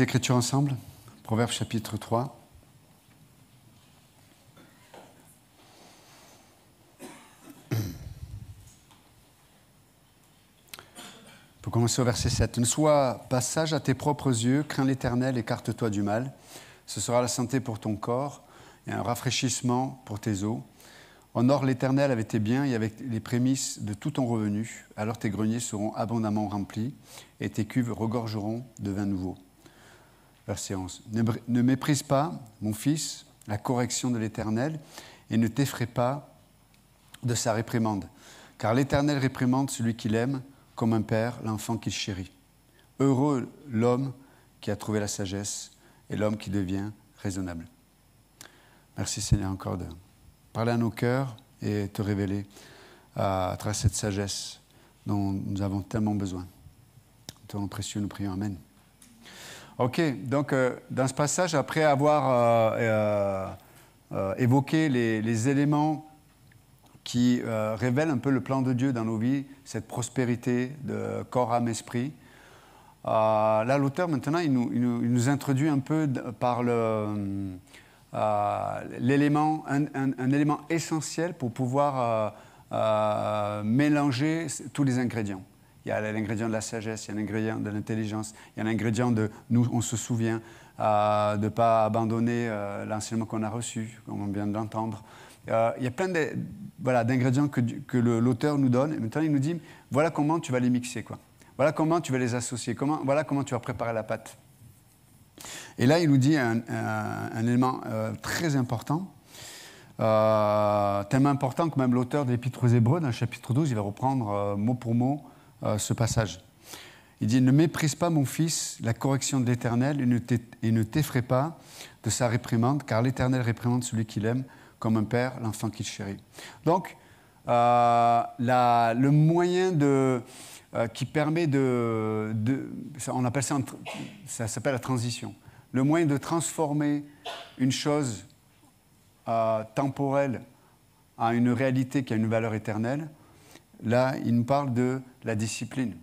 Écritures ensemble, Proverbes chapitre 3. On peut commencer au verset 7. « Ne sois pas sage à tes propres yeux, crains l'Éternel, écarte-toi du mal. Ce sera la santé pour ton corps et un rafraîchissement pour tes os. Honore l'Éternel avec tes biens et avec les prémices de tout ton revenu. Alors tes greniers seront abondamment remplis et tes cuves regorgeront de vin nouveau. » Verset 11. « Ne méprise pas, mon fils, la correction de l'Éternel et ne t'effraie pas de sa réprimande. Car l'Éternel réprimande celui qu'il aime, comme un père, l'enfant qu'il chérit. Heureux l'homme qui a trouvé la sagesse et l'homme qui devient raisonnable. » Merci Seigneur encore de parler à nos cœurs et te révéler à travers cette sagesse dont nous avons tellement besoin. Ton nom précieux, nous prions. Amen. Ok, donc dans ce passage, après avoir évoqué les éléments qui révèle un peu le plan de Dieu dans nos vies, cette prospérité de corps, âme, esprit. Là, l'auteur, maintenant, il nous introduit un peu par l'élément, un élément essentiel pour pouvoir mélanger tous les ingrédients. Il y a l'ingrédient de la sagesse, il y a l'ingrédient de l'intelligence, il y a l'ingrédient de nous, on se souvient, de ne pas abandonner l'enseignement qu'on a reçu, comme on vient de l'entendre. Il y a plein d'ingrédients que l'auteur nous donne. Et maintenant, il nous dit, voilà comment tu vas les mixer, quoi. Voilà comment tu vas les associer. Voilà comment tu vas préparer la pâte. Et là, il nous dit un élément très important, tellement important que même l'auteur de l'Épître aux Hébreux, dans le chapitre 12, il va reprendre mot pour mot ce passage. Il dit, « Ne méprise pas, mon fils, la correction de l'Éternel et ne t'effraie pas de sa réprimande, car l'Éternel réprimande celui qu'il aime, comme un père, l'enfant qu'il chérit. » Donc, le moyen qui permet on appelle ça s'appelle la transition. Le moyen de transformer une chose temporelle en une réalité qui a une valeur éternelle, là, il nous parle de la discipline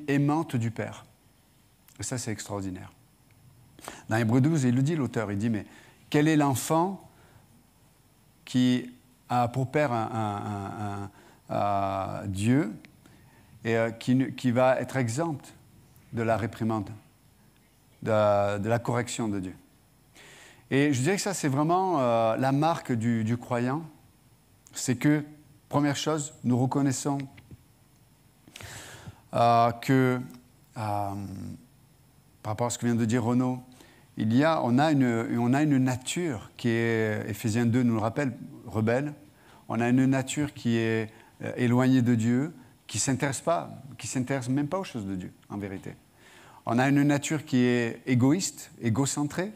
aimante du Père. Et ça, c'est extraordinaire. Dans Hébreux 12, il le dit, l'auteur, il dit, mais quel est l'enfant qui a pour père Dieu et qui va être exempt de la réprimande, de la correction de Dieu. Et je dirais que ça, c'est vraiment la marque du croyant. C'est que, première chose, nous reconnaissons que, par rapport à ce que vient de dire Renaud, on a une nature qui est, Éphésiens 2 nous le rappelle, rebelle. On a une nature qui est éloignée de Dieu, qui ne s'intéresse même pas aux choses de Dieu, en vérité. On a une nature qui est égoïste, égocentrée.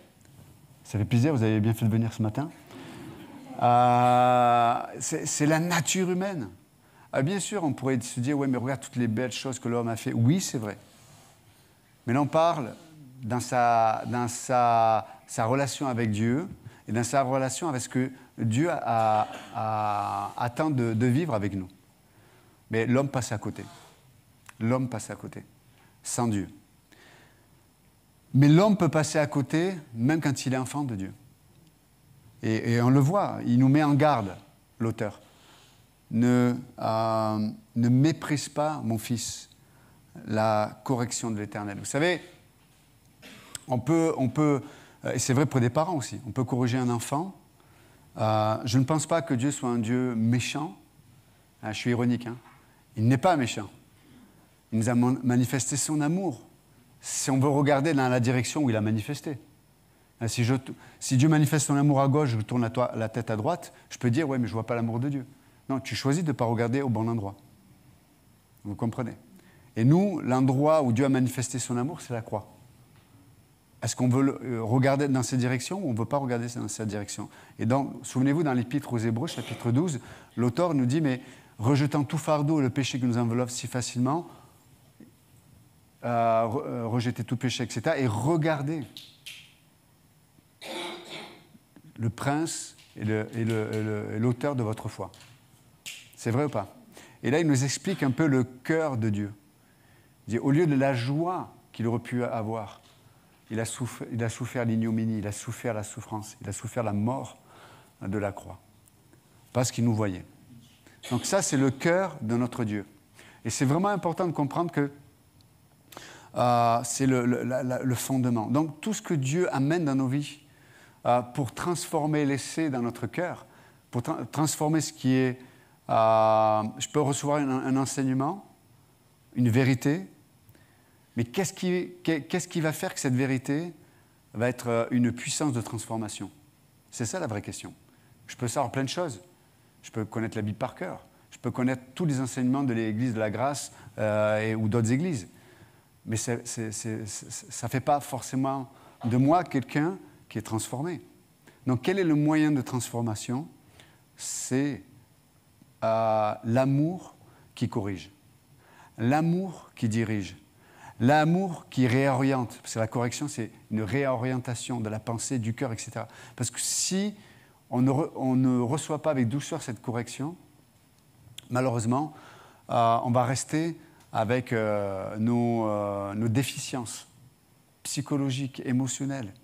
Ça fait plaisir, vous avez bien fait de venir ce matin. C'est la nature humaine. Bien sûr, on pourrait se dire, ouais, mais regarde toutes les belles choses que l'homme a fait. Oui, c'est vrai. Mais là, on parle dans sa relation avec Dieu et dans sa relation avec ce que Dieu attend de vivre avec nous. Mais l'homme passe à côté. L'homme passe à côté, sans Dieu. Mais l'homme peut passer à côté même quand il est enfant de Dieu. Et on le voit, il nous met en garde, l'auteur. Ne méprise pas, mon fils, la correction de l'Éternel. Vous savez, on peut, et c'est vrai pour des parents aussi, on peut corriger un enfant. Je ne pense pas que Dieu soit un Dieu méchant. Je suis ironique, hein. Il n'est pas méchant. Il nous a manifesté son amour. Si on veut regarder dans la direction où il a manifesté. Si Dieu manifeste son amour à gauche, je tourne la tête à droite, je peux dire, ouais, mais je ne vois pas l'amour de Dieu. Non, tu choisis de ne pas regarder au bon endroit. Vous comprenez? Et nous, l'endroit où Dieu a manifesté son amour, c'est la croix. Est-ce qu'on veut regarder dans cette direction ou on ne veut pas regarder dans cette direction? Et donc, souvenez-vous, dans l'Épître aux Hébreux, chapitre 12, l'auteur nous dit, mais rejetant tout fardeau et le péché qui nous enveloppe si facilement, rejeter tout péché, etc., et regardez le prince et l'auteur de votre foi. C'est vrai ou pas? Et là, il nous explique un peu le cœur de Dieu. Il dit, au lieu de la joie qu'il aurait pu avoir il a souffert l'ignominie, il a souffert la souffrance, il a souffert la mort de la croix, parce qu'il nous voyait. Donc ça, c'est le cœur de notre Dieu. Et c'est vraiment important de comprendre que c'est le fondement. Donc tout ce que Dieu amène dans nos vies pour transformer l'essai dans notre cœur, pour transformer ce qui est... je peux recevoir un enseignement, une vérité, mais qu'est-ce qui va faire que cette vérité va être une puissance de transformation? C'est ça la vraie question. Je peux savoir plein de choses. Je peux connaître la Bible par cœur. Je peux connaître tous les enseignements de l'Église de la Grâce ou d'autres églises. Mais ça ne fait pas forcément de moi quelqu'un qui est transformé. Donc quel est le moyen de transformation? C'est l'amour qui corrige, l'amour qui dirige, l'amour qui réoriente. Parce que la correction, c'est une réorientation de la pensée, du cœur, etc. Parce que si on ne reçoit pas avec douceur cette correction, malheureusement, on va rester avec nos déficiences psychologiques, émotionnelles.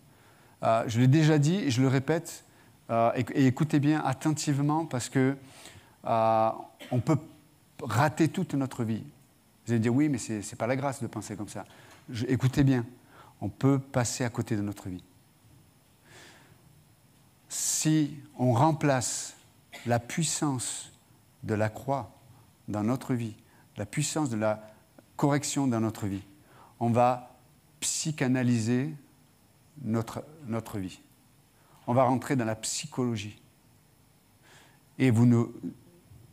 Je l'ai déjà dit et je le répète, et écoutez bien attentivement parce que on peut rater toute notre vie. Vous allez dire oui, mais ce n'est pas la grâce de penser comme ça. Écoutez bien, on peut passer à côté de notre vie. Si on remplace la puissance de la croix dans notre vie, la puissance de la correction dans notre vie, on va psychanalyser notre vie. On va rentrer dans la psychologie. Et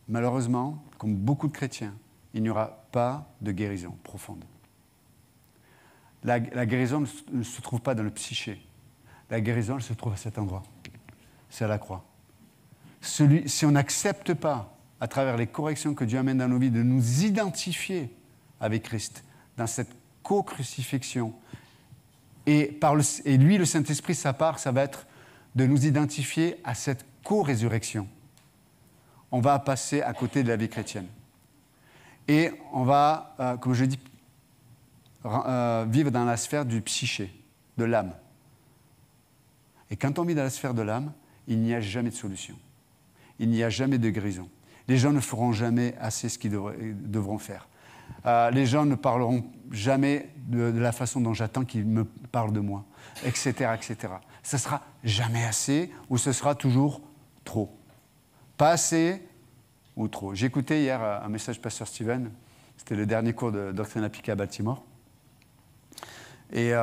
malheureusement, comme beaucoup de chrétiens, il n'y aura pas de guérison profonde. La guérison ne se trouve pas dans le psyché. La guérison, elle se trouve à cet endroit. C'est à la croix. Si on n'accepte pas, à travers les corrections que Dieu amène dans nos vies, de nous identifier avec Christ, dans cette co-crucifixion, et lui, le Saint-Esprit, sa part, ça va être de nous identifier à cette co-résurrection. On va passer à côté de la vie chrétienne. Et on va, comme je dis, vivre dans la sphère du psyché, de l'âme. Et quand on vit dans la sphère de l'âme, il n'y a jamais de solution. Il n'y a jamais de guérison. Les gens ne feront jamais assez ce qu'ils devront faire. Les gens ne parleront jamais de la façon dont j'attends qu'ils me parlent de moi, etc., etc. Ce sera jamais assez ou ce sera toujours trop. Pas assez ou trop. J'ai écouté hier un message de Pasteur Steven. C'était le dernier cours de Doctrine appliquée à Baltimore. Et il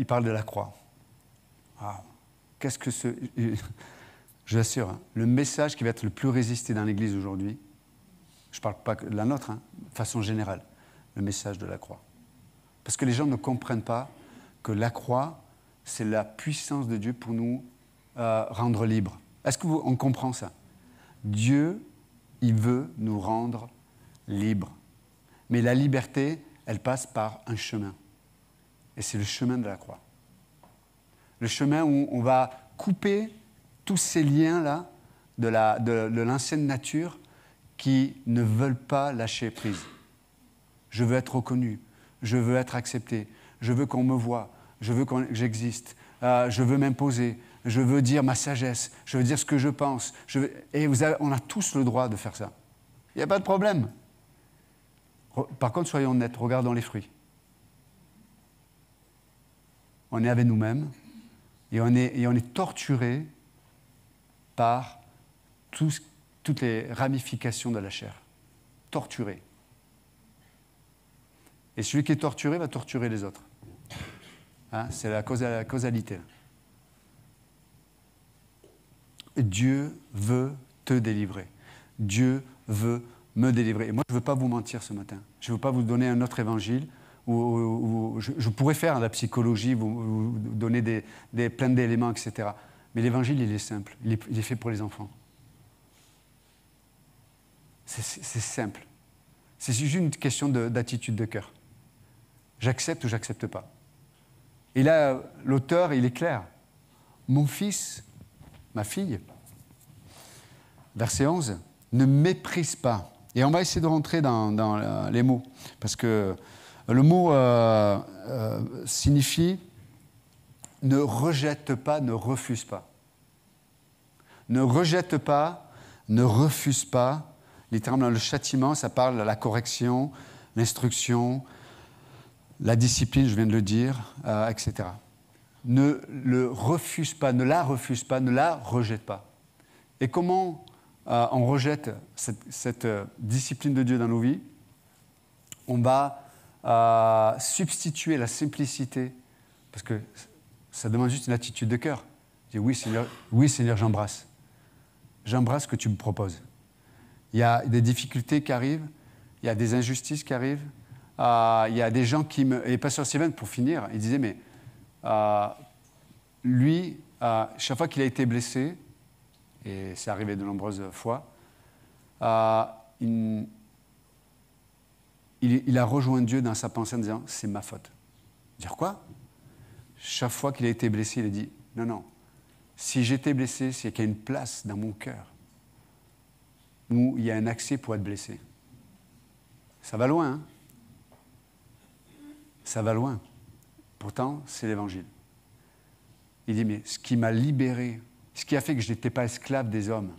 parle de la croix. Wow. Qu'est-ce que ce... Je l'assure, hein, le message qui va être le plus résisté dans l'Église aujourd'hui, je ne parle pas de la nôtre, hein, de façon générale, le message de la croix. Parce que les gens ne comprennent pas que la croix, c'est la puissance de Dieu pour nous rendre libres. Est-ce qu'on comprend ça? Dieu, il veut nous rendre libres. Mais la liberté, elle passe par un chemin. Et c'est le chemin de la croix. Le chemin où on va couper tous ces liens-là de l'ancienne nature qui ne veulent pas lâcher prise. Je veux être reconnu, je veux être accepté, je veux qu'on me voie, je veux que j'existe, je veux m'imposer, je veux dire ma sagesse, je veux dire ce que je pense. Et on a tous le droit de faire ça. Il n'y a pas de problème. Par contre, soyons honnêtes, regardons les fruits. On est avec nous-mêmes et on est torturé par toutes les ramifications de la chair. Torturé. Et celui qui est torturé va torturer les autres. Hein, c'est la causalité. Dieu veut te délivrer. Dieu veut me délivrer. Et moi, je ne veux pas vous mentir ce matin. Je ne veux pas vous donner un autre évangile où je pourrais faire de la psychologie, vous donner plein d'éléments, etc. Mais l'évangile, il est simple. Il est fait pour les enfants. C'est simple. C'est juste une question d'attitude de cœur. J'accepte ou j'accepte pas. Et là, l'auteur, il est clair. Mon fils, ma fille, verset 11, ne méprise pas. Et on va essayer de rentrer dans les mots, parce que Le mot signifie ne rejette pas, ne refuse pas. Ne rejette pas, ne refuse pas. Littéralement, le châtiment, ça parle de la correction, l'instruction, la discipline, je viens de le dire, etc. Ne le refuse pas, ne la refuse pas, ne la rejette pas. Et comment on rejette cette discipline de Dieu dans nos vies? On va substituer la simplicité, parce que ça demande juste une attitude de cœur. Dire oui Seigneur, j'embrasse. J'embrasse ce que tu me proposes. Il y a des difficultés qui arrivent, il y a des injustices qui arrivent, il y a des gens qui me... Et Pasteur Steven, pour finir, il disait, mais lui, chaque fois qu'il a été blessé, et c'est arrivé de nombreuses fois, il a rejoint Dieu dans sa pensée en disant « c'est ma faute ». Dire quoi? Chaque fois qu'il a été blessé, il a dit « non, si j'étais blessé, c'est qu'il y a une place dans mon cœur où il y a un accès pour être blessé. » Ça va loin, hein? Ça va loin. Pourtant, c'est l'Évangile. Il dit « mais ce qui m'a libéré, ce qui a fait que je n'étais pas esclave des hommes,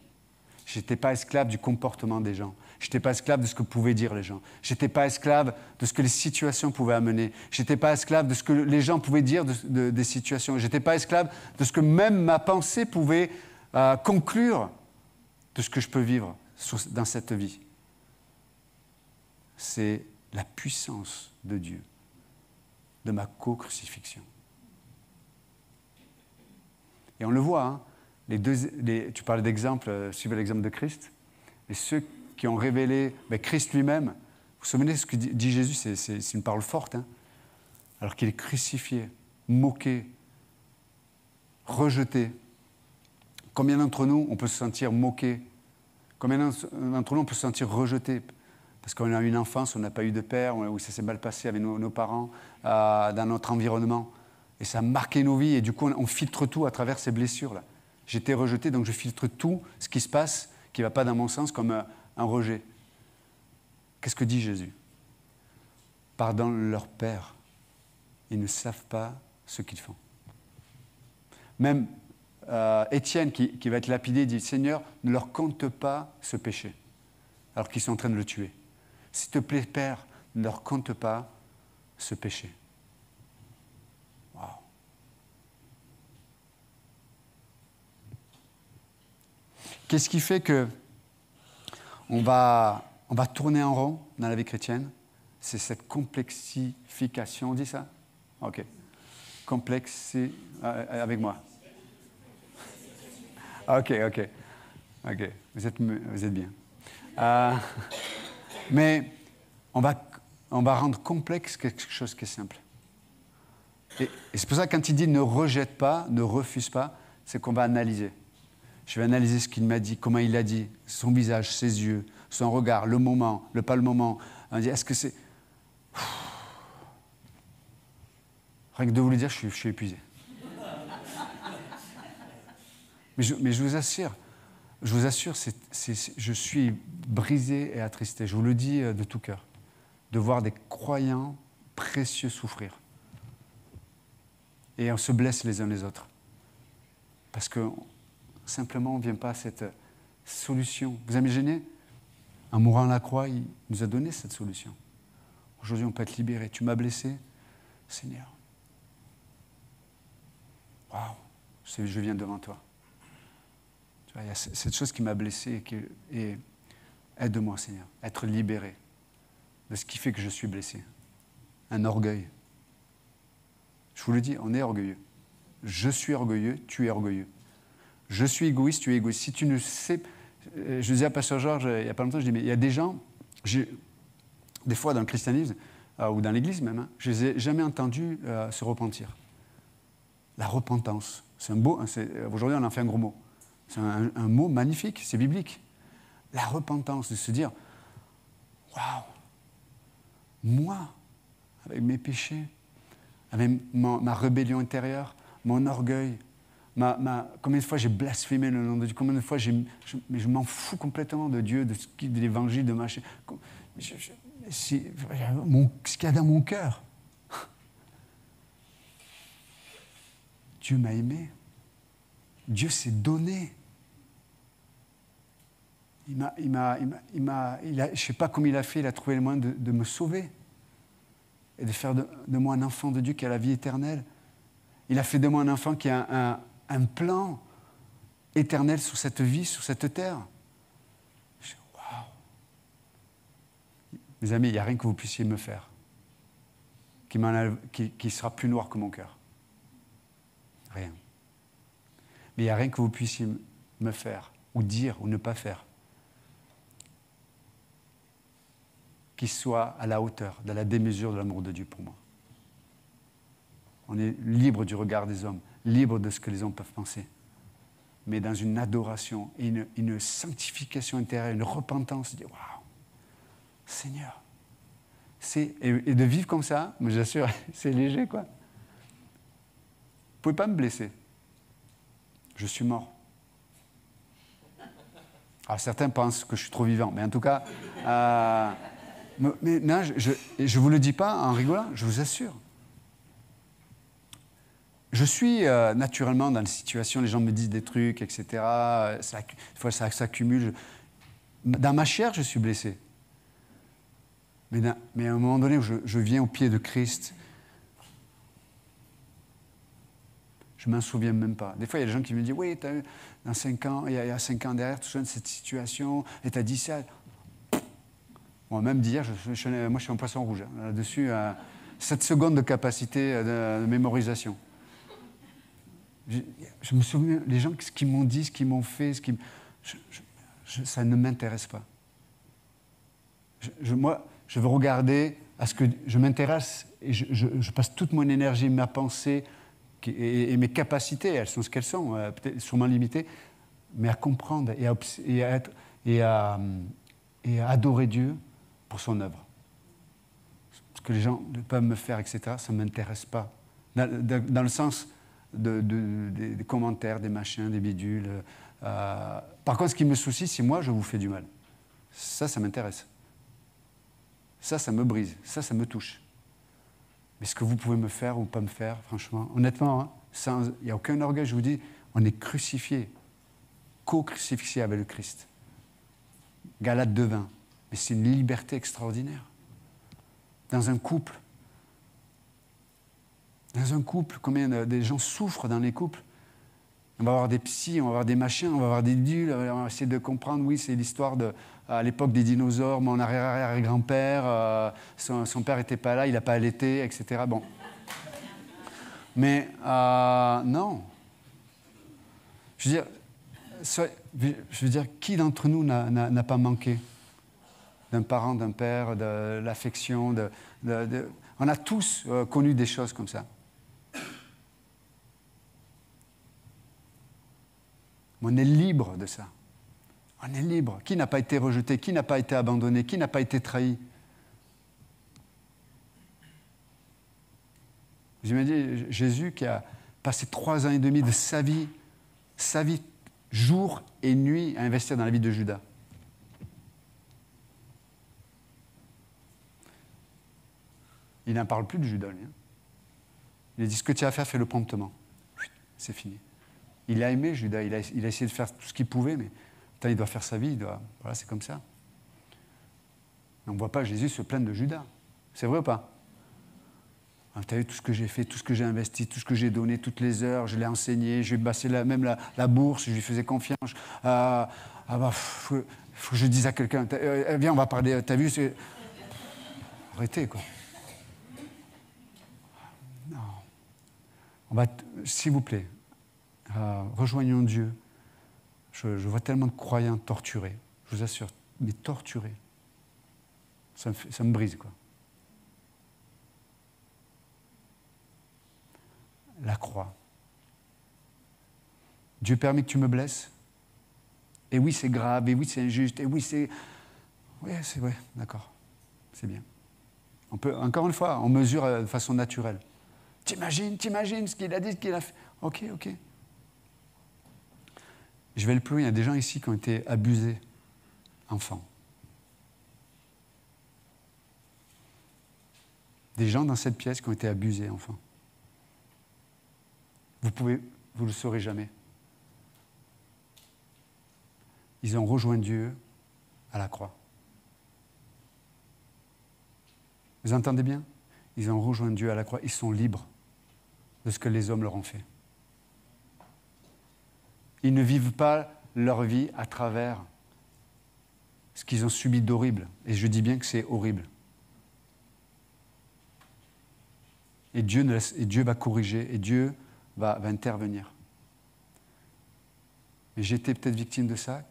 je n'étais pas esclave du comportement des gens. Je n'étais pas esclave de ce que pouvaient dire les gens. Je n'étais pas esclave de ce que les situations pouvaient amener. Je n'étais pas esclave de ce que les gens pouvaient dire des situations. Je n'étais pas esclave de ce que même ma pensée pouvait conclure de ce que je peux vivre dans cette vie. » C'est la puissance de Dieu, de ma co-crucifixion. Et on le voit, hein. Tu parlais d'exemple, suivez l'exemple de Christ, et ceux qui ont révélé Christ lui-même, vous vous souvenez de ce que dit Jésus, c'est une parole forte, hein, alors qu'il est crucifié, moqué, rejeté. Combien d'entre nous, on peut se sentir moqué? Combien d'entre nous, on peut se sentir rejeté? Parce qu'on a eu une enfance, on n'a pas eu de père, ou ça s'est mal passé avec nos parents, dans notre environnement. Et ça a marqué nos vies, et du coup, on filtre tout à travers ces blessures-là. J'étais rejeté, donc je filtre tout ce qui se passe, qui ne va pas dans mon sens, comme un rejet. Qu'est-ce que dit Jésus? Pardonne leur père. Ils ne savent pas ce qu'ils font. Même Étienne, qui va être lapidé, dit « Seigneur, ne leur compte pas ce péché, alors qu'ils sont en train de le tuer. S'il te plaît, Père, ne leur compte pas ce péché. » Waouh. Qu'est-ce qui fait que on va tourner en rond dans la vie chrétienne? C'est cette complexification, on dit ça? Ok. Avec moi. Ok. Vous êtes bien. Mais on va rendre complexe quelque chose qui est simple. Et c'est pour ça que quand il dit ne rejette pas, ne refuse pas, c'est qu'on va analyser. Je vais analyser ce qu'il m'a dit, comment il l'a dit, son visage, ses yeux, son regard, le moment, pas le moment. On dit, est-ce que c'est... Rien que de vous le dire, je suis épuisé. Mais je vous assure, je suis brisé et attristé. Je vous le dis de tout cœur, de voir des croyants précieux souffrir. Et on se blesse les uns les autres. Parce que simplement, on ne vient pas à cette solution. Vous imaginez? En mourant à la croix, il nous a donné cette solution. Aujourd'hui, on peut être libéré. Tu m'as blessé, Seigneur. Waouh, je viens devant toi. Tu vois, il y a cette chose qui m'a blessé et aide-moi, Seigneur, à être libéré de ce qui fait que je suis blessé. Un orgueil. Je vous le dis, on est orgueilleux. Je suis orgueilleux, tu es orgueilleux. Je suis égoïste, tu es égoïste. Si tu ne sais... Je disais à Pasteur Georges, il n'y a pas longtemps, je dis, mais il y a des gens, des fois dans le christianisme, ou dans l'Église même, hein, je ne les ai jamais entendus se repentir. La repentance, c'est un beau... Aujourd'hui, on en fait un gros mot. C'est un mot magnifique, c'est biblique. La repentance, de se dire, waouh, moi, avec mes péchés, avec ma rébellion intérieure, mon orgueil, combien de fois j'ai blasphémé le nom de Dieu, combien de fois je m'en fous complètement de Dieu, de l'évangile, de machin. ce qu'il y a dans mon cœur. Dieu m'a aimé. Dieu s'est donné. Je ne sais pas comment il a fait, il a trouvé le moyen de me sauver et de faire de moi un enfant de Dieu qui a la vie éternelle. Il a fait de moi un enfant qui a un plan éternel sur cette vie, sur cette terre. Je dis, waouh! Mes amis, il n'y a rien que vous puissiez me faire qui sera plus noir que mon cœur. Rien. Mais il n'y a rien que vous puissiez me faire, ou dire, ou ne pas faire, qui soit à la hauteur, de la démesure de l'amour de Dieu pour moi. On est libre du regard des hommes, libre de ce que les hommes peuvent penser, mais dans une adoration, une sanctification intérieure, une repentance, de dire, waouh, Seigneur. Et de vivre comme ça, mais j'assure, c'est léger, quoi. Vous ne pouvez pas me blesser. Je suis mort. Alors certains pensent que je suis trop vivant, mais en tout cas, mais non, je ne vous le dis pas en rigolant, je vous assure. Je suis naturellement dans les situations, les gens me disent des trucs, etc. Des fois, ça s'accumule. Dans ma chair, je suis blessé. Mais à un moment donné où je viens au pied de Christ, je ne m'en souviens même pas. Des fois, il y a des gens qui me disent « Oui, t'as eu, dans 5 ans, il y a 5 ans derrière, tu te souviens de cette situation, et tu as dit ça. » Bon, même d'hier, moi, je suis en poisson rouge. Hein, là-dessus, 7 secondes de capacité de mémorisation. Je me souviens, les gens, ce qu'ils m'ont dit, ce qu'ils m'ont fait, ça ne m'intéresse pas. Moi, je veux regarder à ce que je m'intéresse et je passe toute mon énergie, ma pensée et mes capacités, elles sont ce qu'elles sont, peut-être sûrement limitées, mais à comprendre et à adorer Dieu pour son œuvre. Ce que les gens peuvent me faire, etc., ça ne m'intéresse pas. Dans le sens des commentaires, des machins, des bidules. Par contre, ce qui me soucie, c'est moi, je vous fais du mal. Ça m'intéresse. Ça me brise. Ça me touche. Mais ce que vous pouvez me faire ou pas me faire, franchement, honnêtement, hein, il n'y a aucun orgueil, je vous dis, on est crucifié, co-crucifié avec le Christ. Galates 2:20. Mais c'est une liberté extraordinaire. Dans un couple, combien des gens souffrent dans les couples? On va avoir des psys, on va avoir des machins, on va avoir des dules, on va essayer de comprendre, oui, c'est l'histoire à l'époque des dinosaures, mon arrière-grand-père, son père n'était pas là, il n'a pas allaité, etc. Bon. Mais non. Je veux dire, qui d'entre nous n'a pas manqué d'un parent, d'un père, de l'affection, on a tous connu des choses comme ça. On est libre de ça. On est libre. Qui n'a pas été rejeté? Qui n'a pas été abandonné? Qui n'a pas été trahi? Vous imaginez Jésus qui a passé 3 ans et demi de sa vie, jour et nuit, à investir dans la vie de Judas. Il n'en parle plus de Judas, lui. Il a dit, ce que tu as à faire, fais-le promptement. C'est fini. Il a aimé Judas, il a essayé de faire tout ce qu'il pouvait, mais il doit faire sa vie, voilà, c'est comme ça. Mais on ne voit pas Jésus se plaindre de Judas. C'est vrai ou pas? Tu as vu tout ce que j'ai fait, tout ce que j'ai investi, tout ce que j'ai donné, toutes les heures, je l'ai enseigné, je lui ai passé même la bourse, je lui faisais confiance. Faut que je dise à quelqu'un, viens, on va parler, t'as vu, arrêtez, quoi. Non. S'il vous plaît, rejoignons Dieu. Je vois tellement de croyants torturés, je vous assure, mais torturés. Ça me brise, quoi. La croix. Dieu permet que tu me blesses. Et oui, c'est grave, et oui, c'est injuste, et oui, c'est... Oui, c'est vrai, d'accord, c'est bien. On peut, encore une fois, on mesure de façon naturelle. T'imagines ce qu'il a dit, ce qu'il a fait. Ok. Je vais le plus loin, il y a des gens ici qui ont été abusés, enfants. Des gens dans cette pièce qui ont été abusés, enfants. Vous le saurez jamais. Ils ont rejoint Dieu à la croix. Vous entendez bien? Ils ont rejoint Dieu à la croix. Ils sont libres de ce que les hommes leur ont fait. Ils ne vivent pas leur vie à travers ce qu'ils ont subi d'horrible. Et je dis bien que c'est horrible. Et Dieu va corriger, et Dieu va intervenir. Mais j'ai été peut-être victime de ça.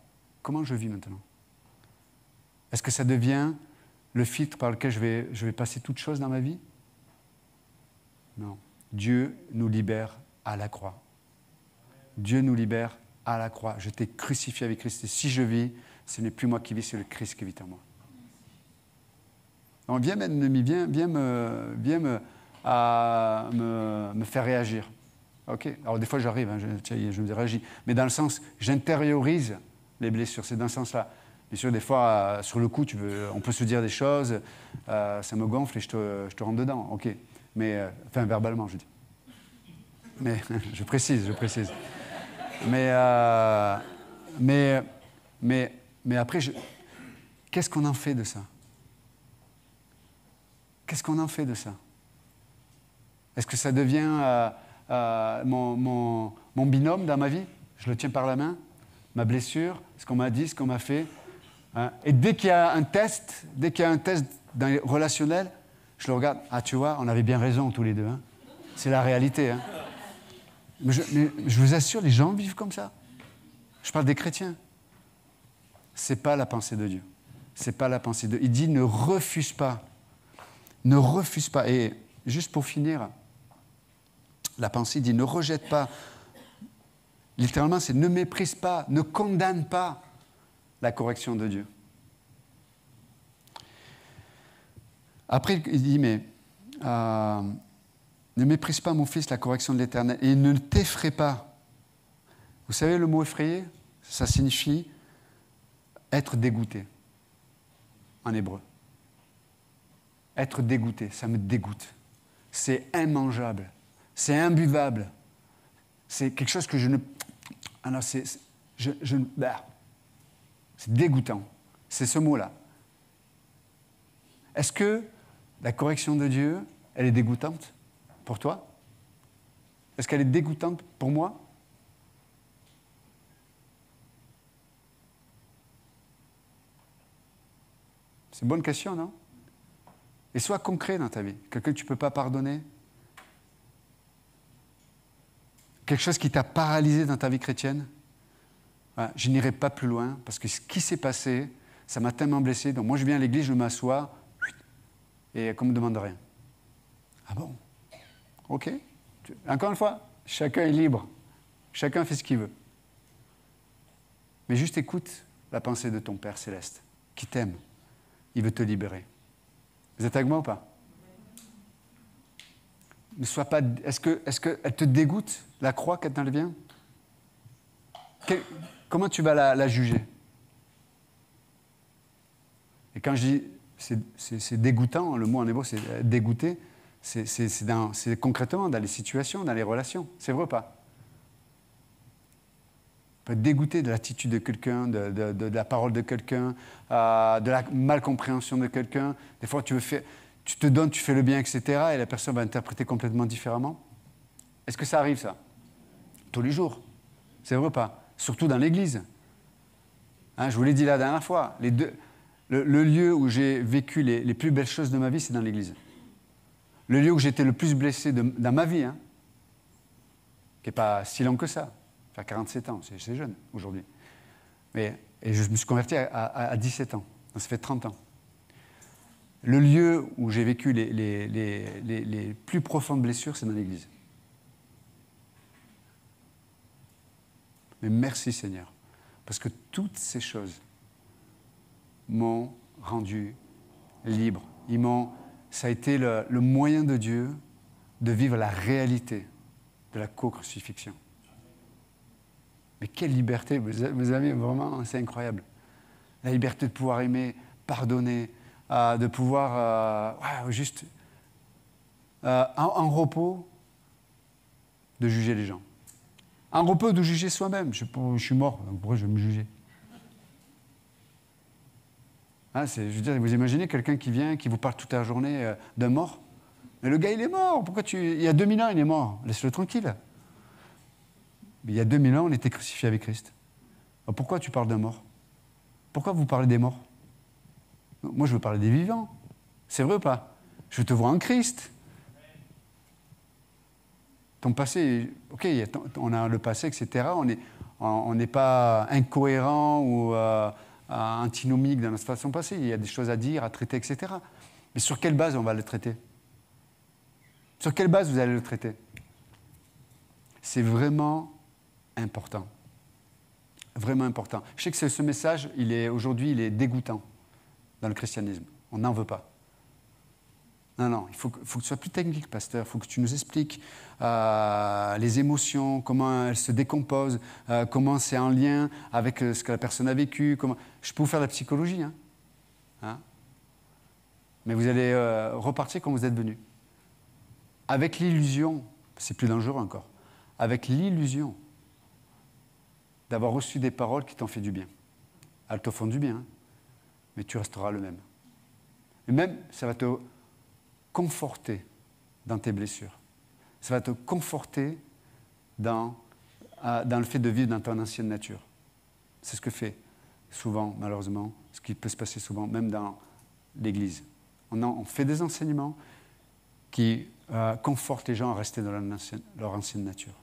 Comment je vis maintenant? Est-ce que ça devient le filtre par lequel je vais passer toute chose dans ma vie? Non. Dieu nous libère à la croix. Dieu nous libère à la croix. Je t'ai crucifié avec Christ. Et si je vis, ce n'est plus moi qui vis, c'est le Christ qui vit en moi. Donc viens, ennemi, viens me faire réagir. Ok. Alors des fois j'arrive, hein, je me réagis. Mais dans le sens, j'intériorise les blessures. C'est dans ce sens-là. Bien sûr, des fois, sur le coup, on peut se dire des choses, ça me gonfle et je te rentre dedans. Ok. Mais, enfin, verbalement, je dis. Mais, je précise. Mais après, qu'est-ce qu'on en fait de ça? Qu'est-ce qu'on en fait de ça? Est-ce que ça devient mon binôme dans ma vie? Je le tiens par la main, ma blessure, ce qu'on m'a dit, ce qu'on m'a fait. Hein? Et dès qu'il y a un test dans les relationnels, je le regarde. Ah, tu vois, on avait bien raison tous les deux. Hein? C'est la réalité. Hein? Mais je vous assure, les gens vivent comme ça. Je parle des chrétiens. C'est pas la pensée de Dieu. C'est pas la pensée de Dieu. Il dit ne refuse pas. Ne refuse pas. Et juste pour finir, la pensée dit ne rejette pas. Littéralement, c'est ne méprise pas, ne condamne pas la correction de Dieu. Après, il dit, mais ne méprise pas, mon fils, la correction de l'Éternel, et ne t'effraie pas. Vous savez, le mot effrayer, ça signifie être dégoûté, en hébreu. Être dégoûté, ça me dégoûte. C'est immangeable, c'est imbuvable. C'est quelque chose que je ne... Alors, c'est dégoûtant. C'est ce mot-là. Est-ce que la correction de Dieu, elle est dégoûtante pour toi? Est-ce qu'elle est dégoûtante pour moi? C'est une bonne question, non? Et sois concret dans ta vie. Quelqu'un que tu ne peux pas pardonner? Quelque chose qui t'a paralysé dans ta vie chrétienne? Voilà, je n'irai pas plus loin, parce que ce qui s'est passé, ça m'a tellement blessé. Donc moi, je viens à l'église, je m'assois, et qu'on ne me demande rien. Ah bon? Ok. Encore une fois, chacun est libre. Chacun fait ce qu'il veut. Mais juste écoute la pensée de ton Père céleste, qui t'aime. Il veut te libérer. Vous êtes avec moi ou pas? Ne sois pas... Est-ce qu'elle te dégoûte, la croix, quand elle vient? Comment tu vas la juger? Et quand je dis c'est dégoûtant, le mot en hébreu c'est dégoûté, c'est concrètement dans les situations, dans les relations. C'est vrai ou pas? On peut être dégoûté de l'attitude de quelqu'un, de la parole de quelqu'un, de la malcompréhension de quelqu'un. Des fois, tu te donnes, tu fais le bien, etc. Et la personne va interpréter complètement différemment. Est-ce que ça arrive, ça? Tous les jours. C'est vrai ou pas? Surtout dans l'Église. Hein, je vous l'ai dit la dernière fois. Le lieu où j'ai vécu les plus belles choses de ma vie, c'est dans l'Église. Le lieu où j'étais le plus blessé dans ma vie, hein, qui n'est pas si long que ça. Faire 47 ans, c'est jeune aujourd'hui. Et je me suis converti à 17 ans. Donc ça fait 30 ans. Le lieu où j'ai vécu les plus profondes blessures, c'est dans l'Église. Mais merci Seigneur, parce que toutes ces choses m'ont rendu libre. Ça a été le moyen de Dieu de vivre la réalité de la co-crucifixion. Mais quelle liberté, mes amis, vraiment, c'est incroyable. La liberté de pouvoir aimer, pardonner, de pouvoir juste un repos de juger les gens. Un repos de juger soi-même. Je suis mort, donc pourquoi je vais me juger? Hein, je veux dire, vous imaginez quelqu'un qui vient, qui vous parle toute la journée d'un mort? Mais le gars, il est mort. Il y a 2000 ans, il est mort. Laisse-le tranquille. Mais il y a 2000 ans, on était crucifié avec Christ. Alors pourquoi tu parles d'un mort? Pourquoi vous parlez des morts? Moi, je veux parler des vivants. C'est vrai ou pas? Je te vois en Christ. Ton passé, ok, on a le passé, etc. On n'est pas incohérent ou antinomique dans notre façon de passer. Il y a des choses à dire, à traiter, etc. Mais sur quelle base on va le traiter? Sur quelle base vous allez le traiter? C'est vraiment important. Vraiment important. Je sais que ce message, aujourd'hui, il est dégoûtant dans le christianisme. On n'en veut pas. Non, il faut que tu sois plus technique, pasteur. Il faut que tu nous expliques les émotions, comment elles se décomposent, comment c'est en lien avec ce que la personne a vécu. Je peux vous faire de la psychologie. Hein? Mais vous allez repartir comme vous êtes venu. Avec l'illusion, c'est plus dangereux encore, avec l'illusion d'avoir reçu des paroles qui t'ont fait du bien. Elles te font du bien, hein, mais tu resteras le même. Et même, ça va te conforter dans tes blessures. Ça va te conforter dans le fait de vivre dans ton ancienne nature. C'est ce que fait souvent, malheureusement, ce qui peut se passer souvent, même dans l'Église. On fait des enseignements qui confortent les gens à rester dans leur ancienne nature.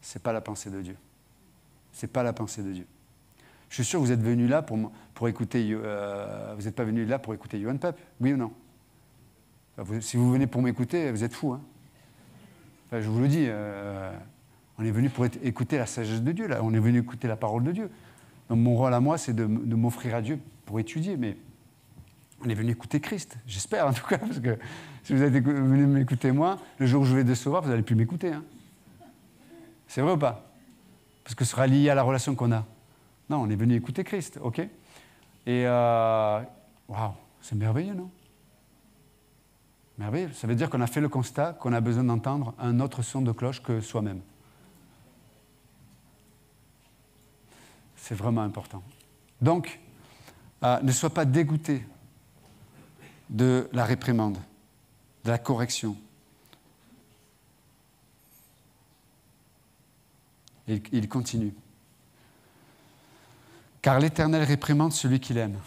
Ce n'est pas la pensée de Dieu. Ce n'est pas la pensée de Dieu. Je suis sûr que vous êtes venus là pour écouter... vous n'êtes pas venus là pour écouter Johan Pape, oui ou non? Si vous venez pour m'écouter, vous êtes fous. Hein. Enfin, je vous le dis, on est venu pour écouter la sagesse de Dieu. Là. On est venu écouter la parole de Dieu. Donc mon rôle à moi, c'est de m'offrir à Dieu pour étudier. Mais on est venu écouter Christ, j'espère en tout cas. Parce que si vous êtes venu m'écouter moi, le jour où je vais décevoir, vous n'allez plus m'écouter. Hein. C'est vrai ou pas? Parce que ce sera lié à la relation qu'on a. Non, on est venu écouter Christ, ok? Et waouh, c'est merveilleux, non? Merveilleux. Ça veut dire qu'on a fait le constat qu'on a besoin d'entendre un autre son de cloche que soi-même. C'est vraiment important. Donc, ne sois pas dégoûté de la réprimande, de la correction. Et il continue. Car l'Éternel réprimande celui qu'il aime.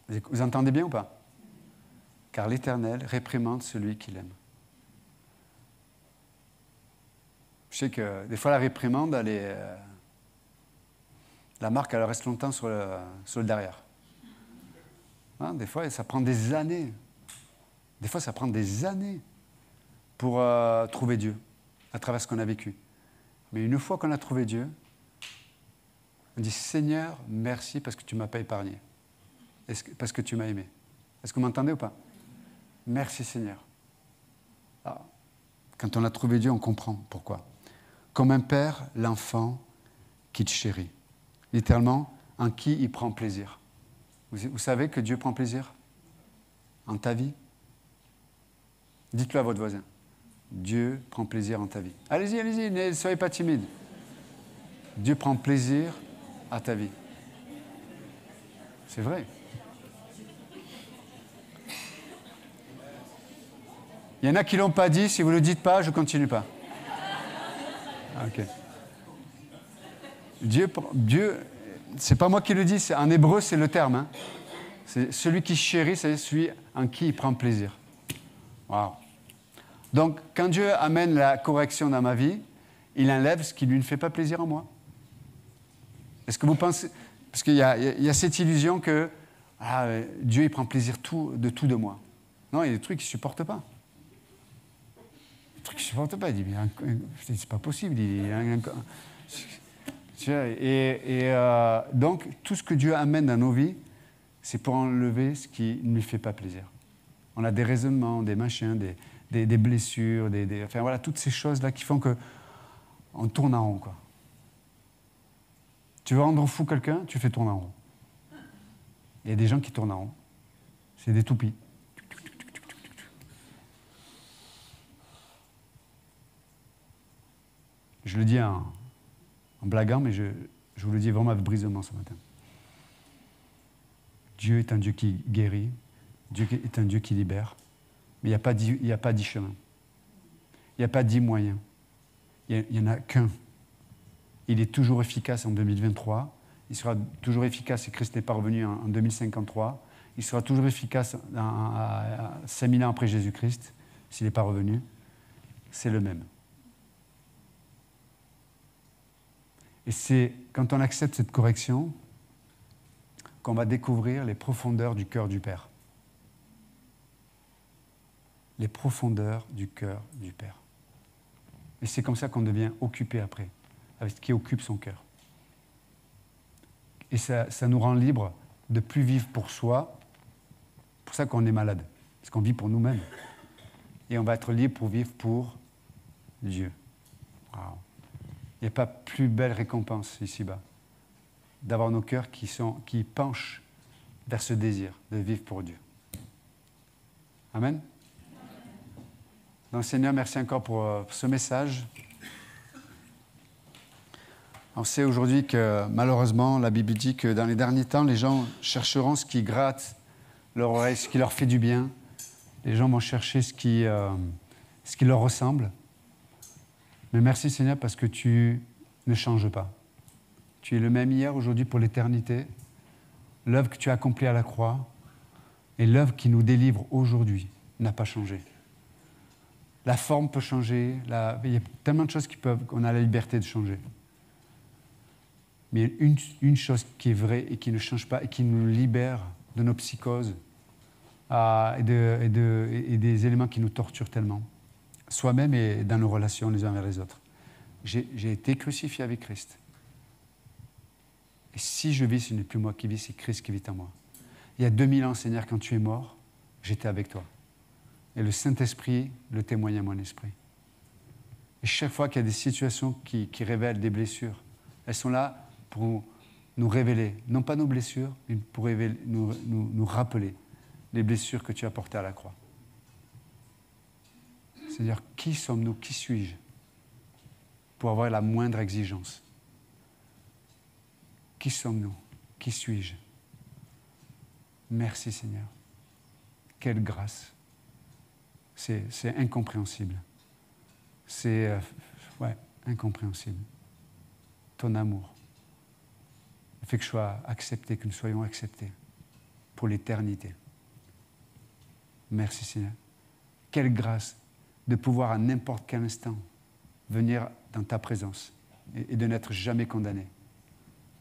Vous entendez bien ou pas? Car l'Éternel réprimande celui qu'il aime. Je sais que des fois la réprimande, la marque, elle reste longtemps sur le derrière. Hein, des fois, ça prend des années. Des fois, ça prend des années pour trouver Dieu à travers ce qu'on a vécu. Mais une fois qu'on a trouvé Dieu, on dit « Seigneur, merci parce que tu ne m'as pas épargné. Parce que tu m'as aimé. » Est-ce que vous m'entendez ou pas? Merci Seigneur. Ah, quand on a trouvé Dieu, on comprend pourquoi. Comme un père, l'enfant qui te chérit. Littéralement, en qui il prend plaisir. Vous savez que Dieu prend plaisir en ta vie? Dites-le à votre voisin. Dieu prend plaisir en ta vie. Allez-y, ne soyez pas timide. Dieu prend plaisir à ta vie. C'est vrai. Il y en a qui ne l'ont pas dit. Si vous ne le dites pas, je ne continue pas. Ok. Dieu, c'est pas moi qui le dis. En hébreu, c'est le terme. Hein. C'est celui qui chérit, c'est celui en qui il prend plaisir. Waouh. Donc, quand Dieu amène la correction dans ma vie, il enlève ce qui lui ne fait pas plaisir en moi. Est-ce que vous pensez... Parce qu'il y a cette illusion que Dieu, il prend plaisir de tout de moi. Non, il y a des trucs qu'il ne supporte pas. Des trucs qu'il ne supporte pas. Il dit, mais c'est pas possible. Donc, tout ce que Dieu amène dans nos vies, c'est pour enlever ce qui ne lui fait pas plaisir. On a des raisonnements, des machins, des blessures, enfin voilà, toutes ces choses-là qui font qu'on tourne en rond, quoi. Tu veux rendre fou quelqu'un, tu fais tourner en rond. Il y a des gens qui tournent en rond. C'est des toupies. Je le dis en blaguant, mais je vous le dis vraiment avec brisement ce matin. Dieu est un Dieu qui guérit, Dieu est un Dieu qui libère, mais il n'y a pas 10 chemins. Il n'y a pas 10 moyens. Il n'y en a qu'un. Il est toujours efficace en 2023. Il sera toujours efficace si Christ n'est pas revenu en 2053. Il sera toujours efficace à 5000 ans après Jésus-Christ, s'il n'est pas revenu. C'est le même. Et c'est quand on accepte cette correction qu'on va découvrir les profondeurs du cœur du Père. Les profondeurs du cœur du Père. Et c'est comme ça qu'on devient occupé après, avec ce qui occupe son cœur. Et ça nous rend libres de ne plus vivre pour soi. C'est pour ça qu'on est malade, parce qu'on vit pour nous-mêmes. Et on va être libre pour vivre pour Dieu. Wow. Il n'y a pas plus belle récompense ici-bas, d'avoir nos cœurs qui penchent vers ce désir de vivre pour Dieu. Amen. Donc Seigneur, merci encore pour ce message. On sait aujourd'hui que malheureusement, la Bible dit que dans les derniers temps, les gens chercheront ce qui gratte leur oreille, ce qui leur fait du bien. Les gens vont chercher ce qui leur ressemble. Mais merci Seigneur parce que tu ne changes pas. Tu es le même hier, aujourd'hui, pour l'éternité. L'œuvre que tu as accomplie à la croix et l'œuvre qui nous délivre aujourd'hui n'a pas changé. La forme peut changer, il y a tellement de choses qu'on a la liberté de changer. Mais une chose qui est vraie et qui ne change pas et qui nous libère de nos psychoses et des éléments qui nous torturent tellement, soi-même et dans nos relations les uns vers les autres. J'ai été crucifié avec Christ. Et si je vis, ce n'est plus moi qui vis, c'est Christ qui vit en moi. Il y a 2000 ans, Seigneur, quand tu es mort, j'étais avec toi. Et le Saint-Esprit le témoigne à mon esprit. Et chaque fois qu'il y a des situations qui révèlent des blessures, elles sont là pour nous révéler, non pas nos blessures, mais pour nous rappeler les blessures que tu as portées à la croix. C'est-à-dire, qui sommes-nous, qui suis-je pour avoir la moindre exigence? Qui sommes-nous? Qui suis-je? Merci Seigneur. Quelle grâce. C'est incompréhensible. C'est incompréhensible. Ton amour fait que je sois accepté, que nous soyons acceptés pour l'éternité. Merci Seigneur. Quelle grâce de pouvoir à n'importe quel instant venir dans ta présence et de n'être jamais condamné.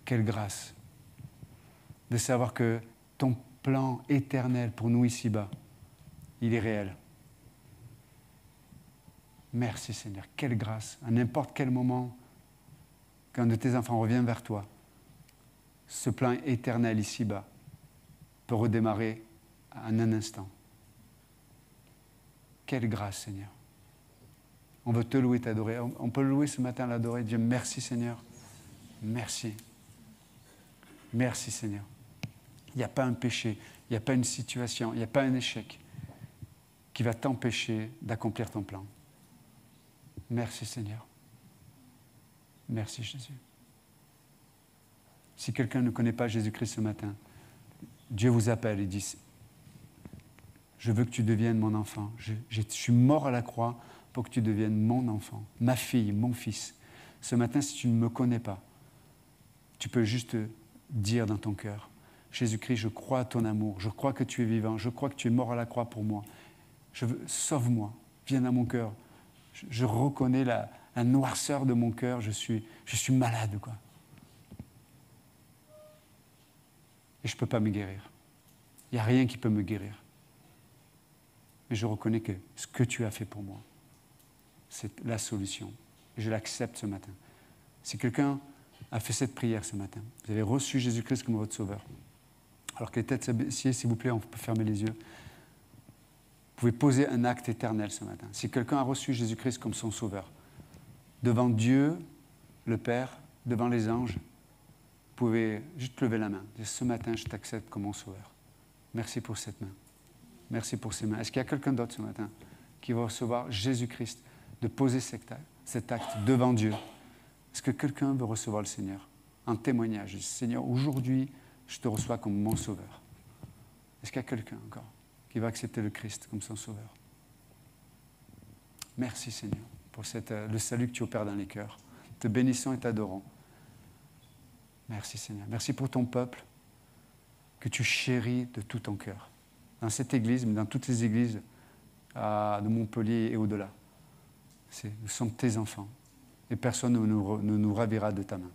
Quelle grâce de savoir que ton plan éternel pour nous ici-bas, il est réel. Merci Seigneur, quelle grâce. À n'importe quel moment, quand un de tes enfants revient vers toi, ce plan éternel ici-bas peut redémarrer en un instant. Quelle grâce Seigneur. On veut te louer, t'adorer. On peut le louer ce matin, l'adorer. Dieu, merci Seigneur. Merci. Merci Seigneur. Il n'y a pas un péché, il n'y a pas une situation, il n'y a pas un échec qui va t'empêcher d'accomplir ton plan. Merci Seigneur. Merci Jésus. Si quelqu'un ne connaît pas Jésus-Christ ce matin, Dieu vous appelle et dit, je veux que tu deviennes mon enfant. Je suis mort à la croix pour que tu deviennes mon enfant, ma fille, mon fils. Ce matin, si tu ne me connais pas, tu peux juste dire dans ton cœur, Jésus-Christ, je crois à ton amour, je crois que tu es vivant, je crois que tu es mort à la croix pour moi. Sauve-moi, viens dans mon cœur. Je reconnais la noirceur de mon cœur, je suis malade, quoi. Et je ne peux pas me guérir. Il n'y a rien qui peut me guérir. Mais je reconnais que ce que tu as fait pour moi, c'est la solution. Et je l'accepte ce matin. Si quelqu'un a fait cette prière ce matin, vous avez reçu Jésus-Christ comme votre sauveur, alors que les têtes s'abaissent, s'il vous plaît, on peut fermer les yeux. Vous pouvez poser un acte éternel ce matin. Si quelqu'un a reçu Jésus-Christ comme son sauveur, devant Dieu, le Père, devant les anges, vous pouvez juste lever la main. Ce matin, je t'accepte comme mon sauveur. Merci pour cette main. Merci pour ces mains. Est-ce qu'il y a quelqu'un d'autre ce matin qui va recevoir Jésus-Christ, de poser cet acte devant Dieu Est-ce que quelqu'un veut recevoir le Seigneur? Un témoignage. Seigneur, aujourd'hui, je te reçois comme mon sauveur. Est-ce qu'il y a quelqu'un encore qui va accepter le Christ comme son sauveur? Merci Seigneur pour le salut que tu opères dans les cœurs. Te bénissons et t'adorons. Merci Seigneur. Merci pour ton peuple que tu chéris de tout ton cœur. Dans cette église, mais dans toutes les églises de Montpellier et au-delà. Nous sommes tes enfants et personne ne nous ravira de ta main.